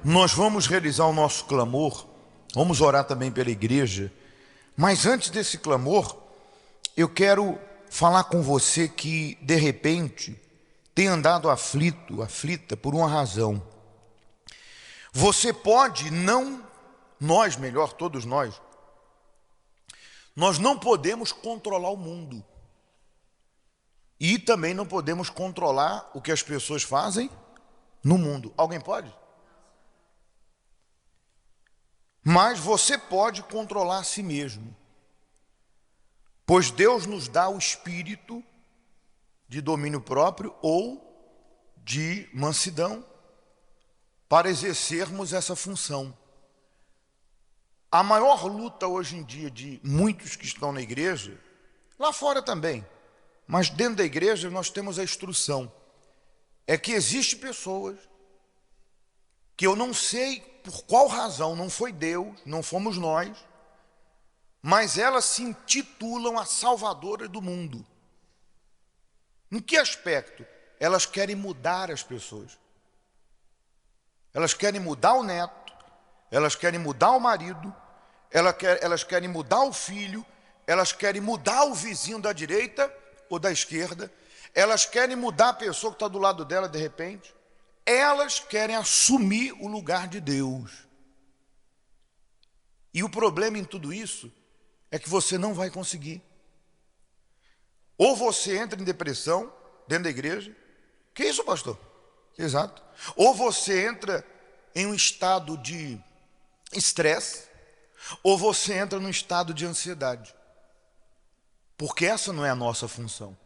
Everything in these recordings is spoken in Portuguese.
Nós vamos realizar o nosso clamor, vamos orar também pela igreja, mas antes desse clamor, eu quero falar com você que, de repente, tem andado aflito, aflita por uma razão. Você pode não, nós melhor, todos nós não podemos controlar o mundo. E também não podemos controlar o que as pessoas fazem no mundo. Alguém pode? Mas você pode controlar a si mesmo. Pois Deus nos dá o espírito de domínio próprio ou de mansidão para exercermos essa função. A maior luta hoje em dia de muitos que estão na igreja, lá fora também, mas dentro da igreja nós temos a instrução, é que existem pessoas que eu não sei por qual razão, não foi Deus, não fomos nós, mas elas se intitulam a salvadora do mundo. Em que aspecto? Elas querem mudar as pessoas. Elas querem mudar o neto, elas querem mudar o marido, elas querem mudar o filho, elas querem mudar o vizinho da direita ou da esquerda, elas querem mudar a pessoa que está do lado dela de repente, elas querem assumir o lugar de Deus. E o problema em tudo isso é que você não vai conseguir. Ou você entra em depressão dentro da igreja, que isso, pastor? Exato. Ou você entra em um estado de estresse, ou você entra num estado de ansiedade. Porque essa não é a nossa função.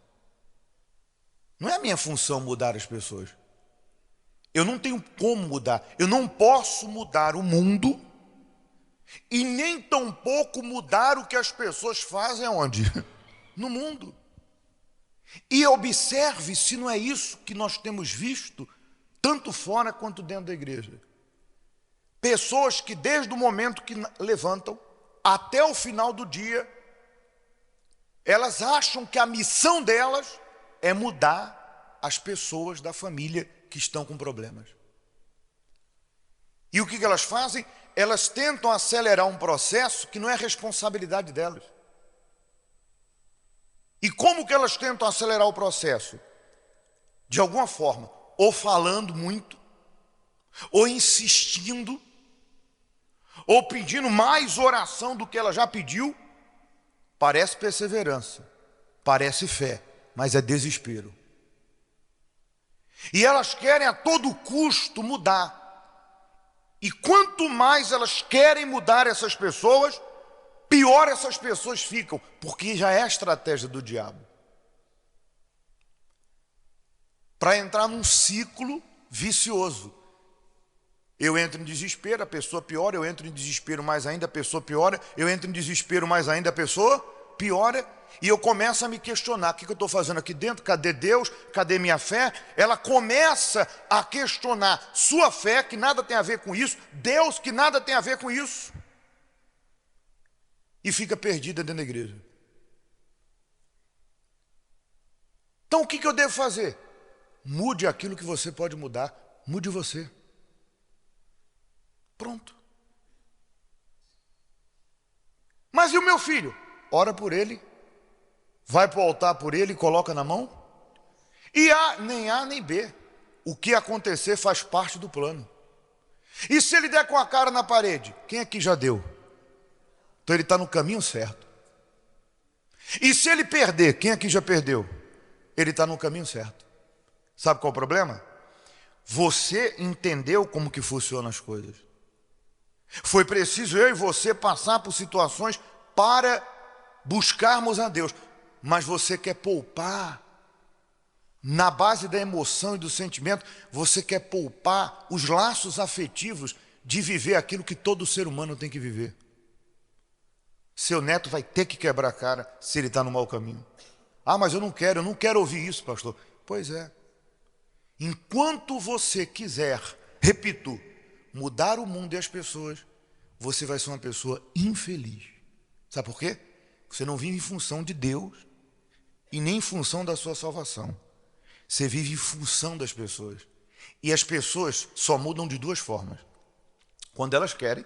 Não é a minha função mudar as pessoas. Eu não tenho como mudar. Eu não posso mudar o mundo e nem tampouco mudar o que as pessoas fazem aonde? No mundo. E observe se não é isso que nós temos visto, tanto fora quanto dentro da igreja. Pessoas que desde o momento que levantam até o final do dia, elas acham que a missão delas é mudar as pessoas da família que estão com problemas. E o que elas fazem? Elas tentam acelerar um processo que não é responsabilidade delas. E como que elas tentam acelerar o processo? De alguma forma, ou falando muito, ou insistindo, ou pedindo mais oração do que ela já pediu. Parece perseverança, parece fé, mas é desespero. E elas querem a todo custo mudar. E quanto mais elas querem mudar essas pessoas, pior essas pessoas ficam, porque já é a estratégia do diabo. Para entrar num ciclo vicioso. Eu entro em desespero, a pessoa piora, eu entro em desespero mais ainda, a pessoa piora, eu entro em desespero mais ainda, a pessoa piora, e eu começo a me questionar, o que eu estou fazendo aqui dentro? Cadê Deus? Cadê minha fé? Ela começa a questionar sua fé, que nada tem a ver com isso, Deus, que nada tem a ver com isso, e fica perdida dentro da igreja. Então o que eu devo fazer? Mude aquilo que você pode mudar, mude você. Pronto. Mas e o meu filho? Ora por ele, vai para o altar por ele e coloca na mão. E nem A nem B. O que acontecer faz parte do plano. E se ele der com a cara na parede? Quem aqui já deu? Então ele está no caminho certo. E se ele perder? Quem aqui já perdeu? Ele está no caminho certo. Sabe qual é o problema? Você entendeu como que funcionam as coisas. Foi preciso eu e você passar por situações para buscarmos a Deus. Mas você quer poupar, na base da emoção e do sentimento, você quer poupar os laços afetivos de viver aquilo que todo ser humano tem que viver. Seu neto vai ter que quebrar a cara se ele está no mau caminho. Ah, mas eu não quero ouvir isso, pastor. Pois é. Enquanto você quiser, repito, mudar o mundo e as pessoas, você vai ser uma pessoa infeliz. Sabe por quê? Você não vive em função de Deus e nem em função da sua salvação. Você vive em função das pessoas. E as pessoas só mudam de duas formas. quando elas querem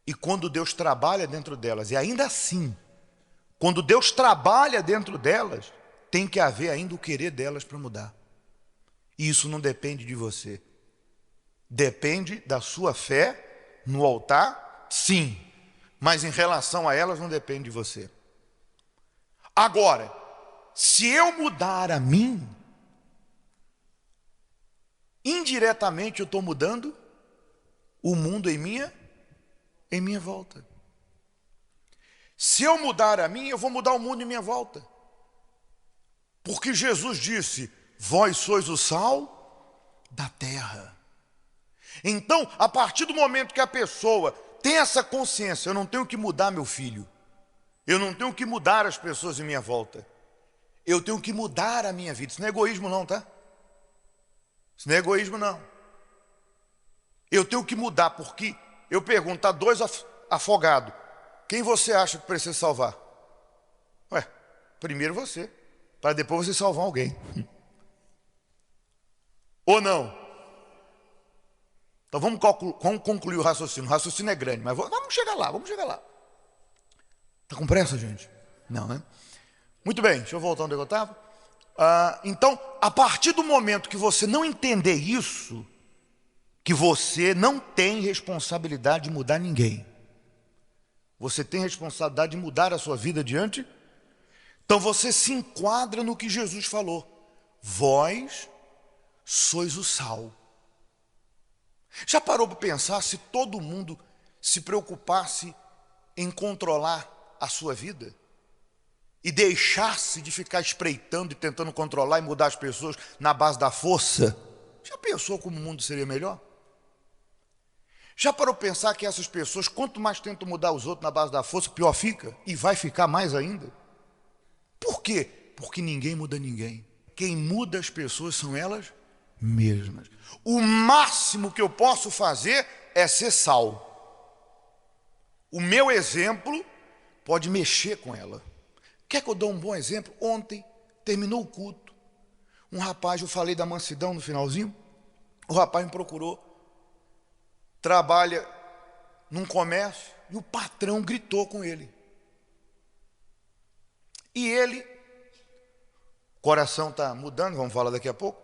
e quando Deus trabalha dentro delas. E ainda assim, quando Deus trabalha dentro delas, tem que haver ainda o querer delas para mudar. E isso não depende de você. Depende da sua fé no altar, sim. Mas em relação a elas não depende de você. Agora, se eu mudar a mim, indiretamente eu estou mudando o mundo em minha volta. Se eu mudar a mim, eu vou mudar o mundo em minha volta. Porque Jesus disse, vós sois o sal da terra. Então, a partir do momento que a pessoa tem essa consciência, eu não tenho que mudar meu filho, eu não tenho que mudar as pessoas em minha volta, eu tenho que mudar a minha vida. Isso não é egoísmo não, tá? Isso não é egoísmo não. Eu tenho que mudar, porque eu pergunto, tá 2 afogados, quem você acha que precisa salvar? Ué, primeiro você, para depois você salvar alguém. Ou não? Então vamos concluir o raciocínio. O raciocínio é grande, mas vamos chegar lá, vamos chegar lá. Está com pressa, gente? Não, né? Muito bem, deixa eu voltar onde eu estava. Então, a partir do momento que você não entender isso, que você não tem responsabilidade de mudar ninguém. Você tem responsabilidade de mudar a sua vida adiante. Então você se enquadra no que Jesus falou. Vós sois o sal. Já parou para pensar se todo mundo se preocupasse em controlar a sua vida? E deixasse de ficar espreitando e tentando controlar e mudar as pessoas na base da força? Já pensou como o mundo seria melhor? Já parou para pensar que essas pessoas, quanto mais tentam mudar os outros na base da força, pior fica? E vai ficar mais ainda? Por quê? Porque ninguém muda ninguém. Quem muda as pessoas são elas mesmas. O máximo que eu posso fazer é ser sal. O meu exemplo pode mexer com ela. Quer que eu dê um bom exemplo? Ontem, terminou o culto, um rapaz, eu falei da mansidão no finalzinho, o rapaz me procurou, trabalha num comércio, e o patrão gritou com ele. E ele, o coração está mudando, vamos falar daqui a pouco,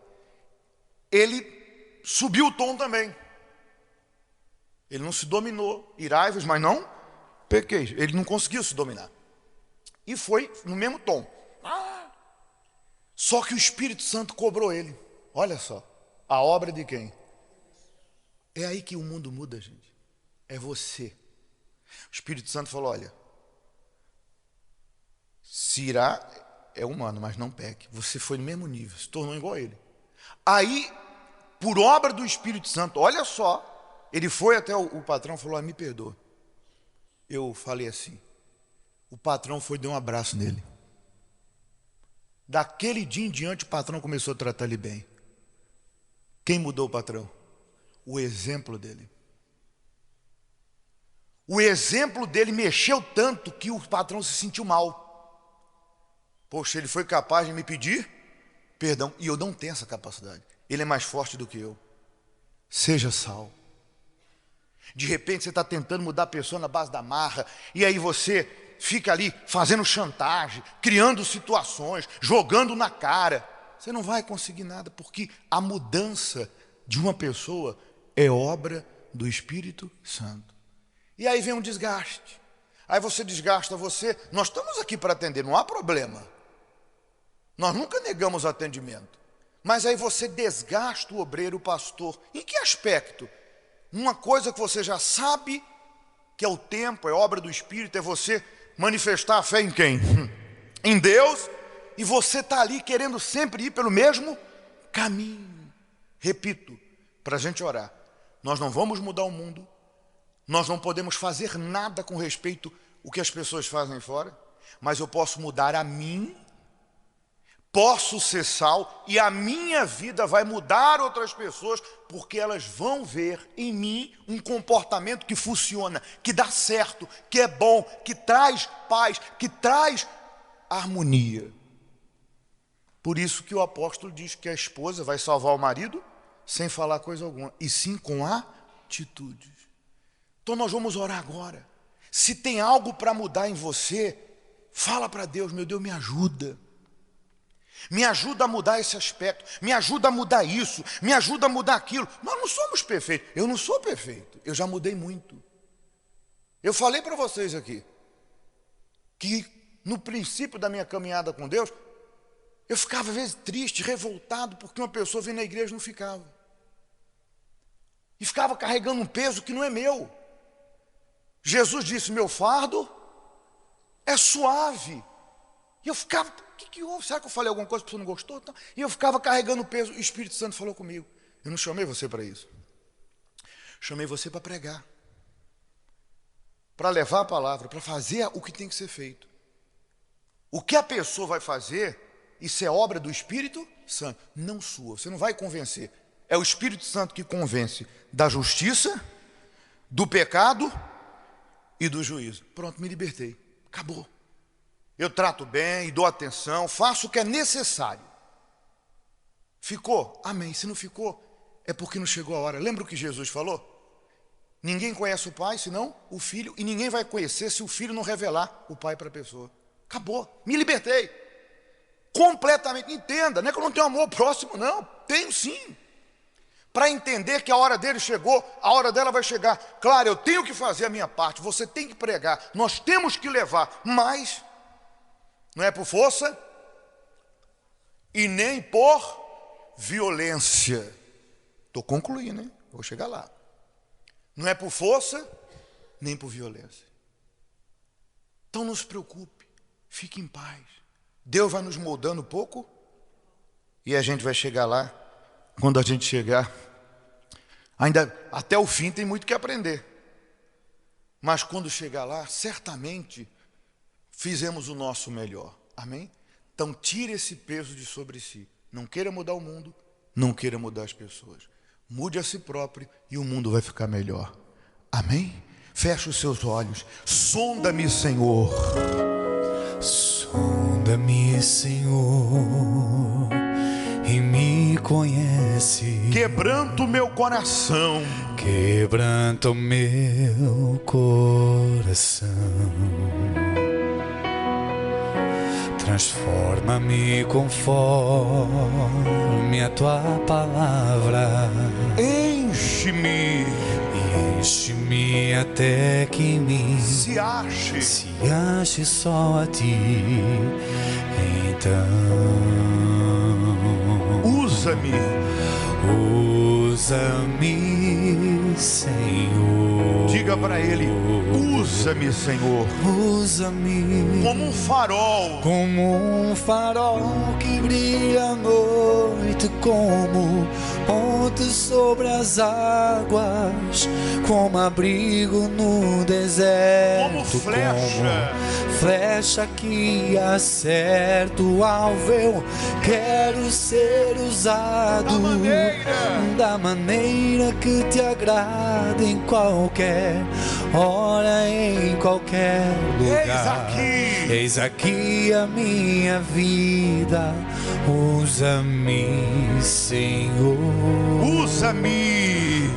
ele subiu o tom também. Ele não se dominou, irai-vos, mas não pequeis. Ele não conseguiu se dominar. E foi no mesmo tom. Só que o Espírito Santo cobrou ele. Olha só, a obra de quem? É aí que o mundo muda, gente. É você. O Espírito Santo falou, olha, se irá é humano, mas não peque. Você foi no mesmo nível, se tornou igual a ele. Aí, por obra do Espírito Santo, olha só, ele foi até o patrão e falou, me perdoa. Eu falei assim, o patrão foi e deu um abraço nele. Daquele dia em diante o patrão começou a tratar ele bem. Quem mudou o patrão? O exemplo dele. O exemplo dele mexeu tanto que o patrão se sentiu mal. Poxa, ele foi capaz de me pedir perdão, e eu não tenho essa capacidade. Ele é mais forte do que eu. Seja sal. De repente você está tentando mudar a pessoa na base da marra, e aí você fica ali fazendo chantagem, criando situações, jogando na cara. Você não vai conseguir nada, porque a mudança de uma pessoa é obra do Espírito Santo. E aí vem um desgaste. Aí você desgasta você. Nós estamos aqui para atender, não há problema. Nós nunca negamos atendimento. Mas aí você desgasta o obreiro, o pastor. Em que aspecto? Uma coisa que você já sabe que é o tempo, é obra do Espírito, é você manifestar a fé em quem? Em Deus. E você está ali querendo sempre ir pelo mesmo caminho. Repito, para a gente orar. Nós não vamos mudar o mundo. Nós não podemos fazer nada com respeito ao que as pessoas fazem fora. Mas eu posso mudar a mim. Posso ser sal e a minha vida vai mudar outras pessoas, porque elas vão ver em mim um comportamento que funciona, que dá certo, que é bom, que traz paz, que traz harmonia. Por isso que o apóstolo diz que a esposa vai salvar o marido sem falar coisa alguma, e sim com atitudes. Então nós vamos orar agora. Se tem algo para mudar em você, fala para Deus: meu Deus, me ajuda. Me ajuda a mudar esse aspecto, me ajuda a mudar isso, me ajuda a mudar aquilo. Nós não somos perfeitos, eu não sou perfeito, eu já mudei muito. Eu falei para vocês aqui, que no princípio da minha caminhada com Deus, eu ficava às vezes triste, revoltado, porque uma pessoa vinha na igreja e não ficava. E ficava carregando um peso que não é meu. Jesus disse: meu fardo é suave. E eu ficava: o que houve? Será que eu falei alguma coisa que a pessoa não gostou? Então, e eu ficava carregando o peso. O Espírito Santo falou comigo: eu não chamei você para isso. Chamei você para pregar, para levar a palavra, para fazer o que tem que ser feito. O que a pessoa vai fazer, isso é obra do Espírito Santo, não sua. Você não vai convencer. É o Espírito Santo que convence da justiça, do pecado e do juízo. Pronto, me libertei. Acabou. Eu trato bem e dou atenção, faço o que é necessário. Ficou? Amém. Se não ficou, é porque não chegou a hora. Lembra o que Jesus falou? Ninguém conhece o Pai, senão o Filho, e ninguém vai conhecer se o Filho não revelar o Pai para a pessoa. Acabou. Me libertei. Completamente. Entenda, não é que eu não tenho amor próximo, não. Tenho sim. Para entender que a hora dele chegou, a hora dela vai chegar. Claro, eu tenho que fazer a minha parte, você tem que pregar, nós temos que levar, mas não é por força e nem por violência. Estou concluindo, hein? Vou chegar lá. Não é por força nem por violência. Então não se preocupe, fique em paz. Deus vai nos moldando um pouco e a gente vai chegar lá. Quando a gente chegar, ainda até o fim tem muito que aprender. Mas quando chegar lá, certamente fizemos o nosso melhor. Amém? Então tire esse peso de sobre si. Não queira mudar o mundo, não queira mudar as pessoas. Mude a si próprio e o mundo vai ficar melhor. Amém? Feche os seus olhos. Sonda-me, Senhor. Sonda-me, Senhor, e me conhece. Quebranta o meu coração. Quebranta o meu coração. Transforma-me conforme a tua palavra. Enche-me. Enche-me até que se ache só a ti. Então usa-me, Senhor. Diga para ele: usa-me, Senhor. Usa-me como um farol que brilha à noite, como ponte sobre as águas, como abrigo no deserto, como flecha que acerta o alvo. Eu quero ser usado da maneira que te agrada, em qualquer hora, em qualquer lugar. Eis aqui a minha vida. Usa-me, Senhor. Usa-me.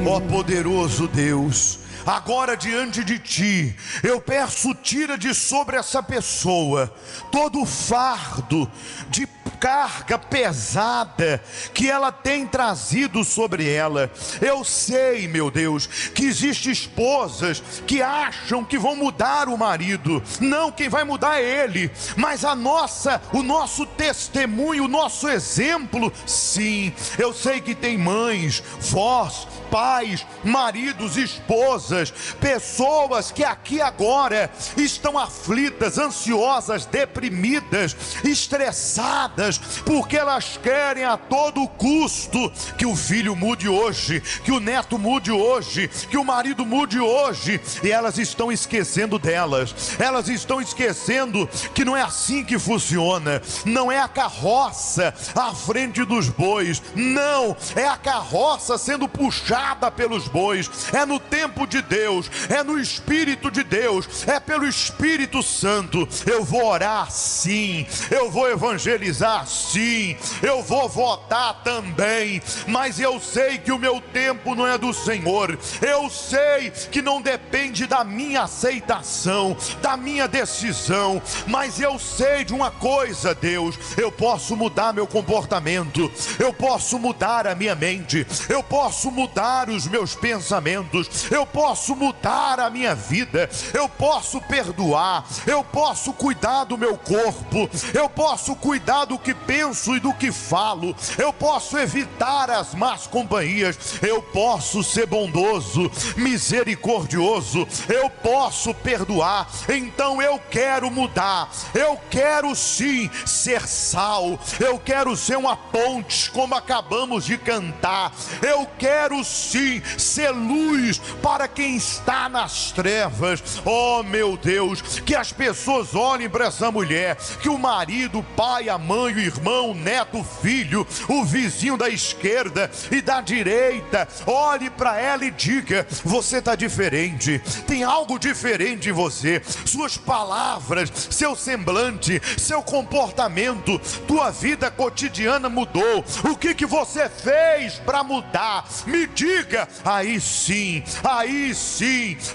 Ó poderoso Deus, agora diante de ti, eu peço, tira de sobre essa pessoa todo o fardo de carga pesada que ela tem trazido sobre ela. Eu sei, meu Deus, que existem esposas que acham que vão mudar o marido. Não, quem vai mudar é ele. Mas o nosso testemunho, o nosso exemplo, sim. Eu sei que tem mães, vós, pais, maridos, esposas, pessoas que aqui agora estão aflitas, ansiosas, deprimidas, estressadas, porque elas querem a todo custo que o filho mude hoje, que o neto mude hoje, que o marido mude hoje, e elas estão esquecendo delas. Elas estão esquecendo que não é assim que funciona. Não é a carroça à frente dos bois, não, é a carroça sendo puxada pelos bois. É no tempo de Deus, é no Espírito de Deus, é pelo Espírito Santo. Eu vou orar sim, eu vou evangelizar assim. Eu vou votar também, mas eu sei que o meu tempo não é do Senhor. Eu sei que não depende da minha aceitação, da minha decisão, mas eu sei de uma coisa, Deus: eu posso mudar meu comportamento, eu posso mudar a minha mente, eu posso mudar os meus pensamentos, eu posso mudar a minha vida, eu posso perdoar, eu posso cuidar do meu corpo, eu posso cuidar do que penso e do que falo, eu posso evitar as más companhias, eu posso ser bondoso, misericordioso, eu posso perdoar. Então eu quero mudar, eu quero sim ser sal, eu quero ser uma ponte, como acabamos de cantar, eu quero sim ser luz para quem está nas trevas. Oh meu Deus, que as pessoas olhem para essa mulher, que o marido, o pai, a mãe, o irmão, o neto, o filho, o vizinho da esquerda e da direita, olhe para ela e diga: você está diferente, tem algo diferente em você, suas palavras, seu semblante, seu comportamento, tua vida cotidiana mudou. O que você fez para mudar? Me diga. Aí sim,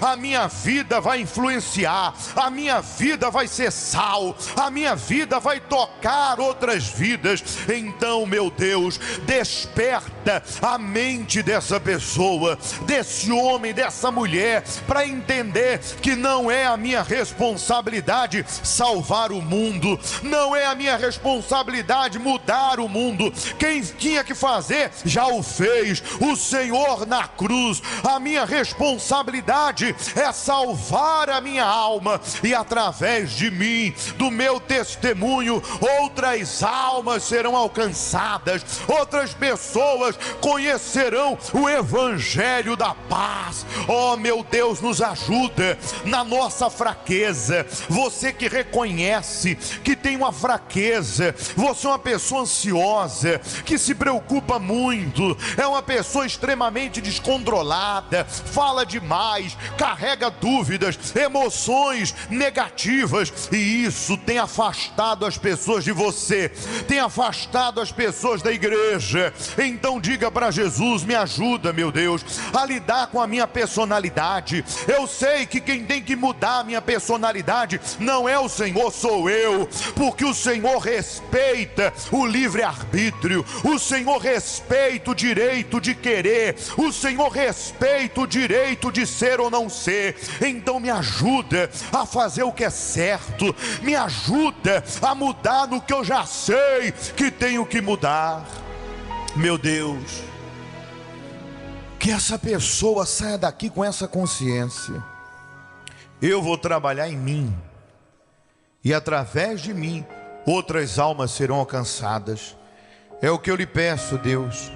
a minha vida vai influenciar, a minha vida vai ser sal, a minha vida vai tocar outras vidas. Então, meu Deus, desperta a mente dessa pessoa, desse homem, dessa mulher, para entender que não é a minha responsabilidade salvar o mundo, não é a minha responsabilidade mudar o mundo. Quem tinha que fazer já o fez, o Senhor na cruz. A minha responsabilidade é salvar a minha alma, e através de mim, do meu testemunho, outras almas serão alcançadas, outras pessoas conhecerão o evangelho da paz. Oh meu Deus, nos ajuda na nossa fraqueza. Você que reconhece que tem uma fraqueza, você é uma pessoa ansiosa, que se preocupa muito, é uma pessoa extremamente descontrolada, fala demais, carrega dúvidas, emoções negativas, e isso tem afastado as pessoas de você, tem afastado as pessoas da igreja. Então diga para Jesus: me ajuda, meu Deus, a lidar com a minha personalidade. Eu sei que quem tem que mudar a minha personalidade não é o Senhor, sou eu, porque o Senhor respeita o livre-arbítrio, o Senhor respeita o direito de querer, o Senhor respeita o direito de ser ou não ser. Então me ajuda a fazer o que é certo, me ajuda a mudar no que eu já sei que tenho que mudar. Meu Deus, que essa pessoa saia daqui com essa consciência: eu vou trabalhar em mim, e através de mim outras almas serão alcançadas. É o que eu lhe peço, Deus,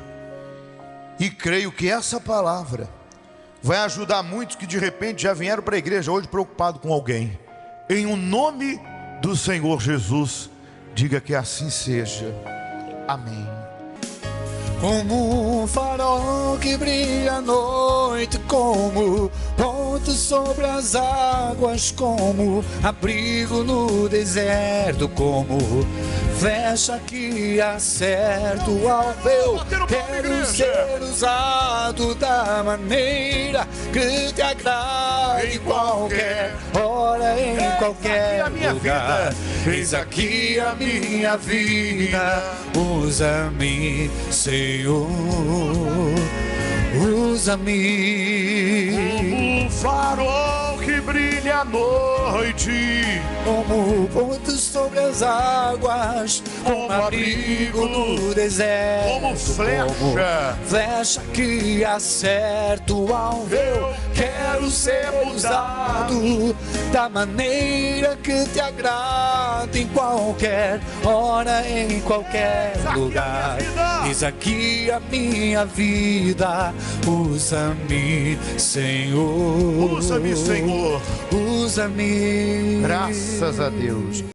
e creio que essa palavra vai ajudar muitos que de repente já vieram para a igreja hoje preocupado com alguém. Em o nome do Senhor Jesus, diga que assim seja. Amém. Como um farol que brilha à noite, como ponto sobre as águas, como abrigo no deserto, como flecha que acerta o alvo. Eu quero ser usado da maneira que te agrada, em qualquer hora, em qualquer lugar. Eis aqui a minha vida, usa-me, Senhor, usa-me. Como um farol que brilha à noite, como pontos sobre as águas, como abrigo no deserto, como flecha, como flecha que acerta o alvo. Eu quero ser usado da maneira que te agrada, em qualquer hora, em qualquer lugar. Eis aqui a minha vida, usa-me, Senhor, usa-me, Senhor, usa-me. Graças a Deus.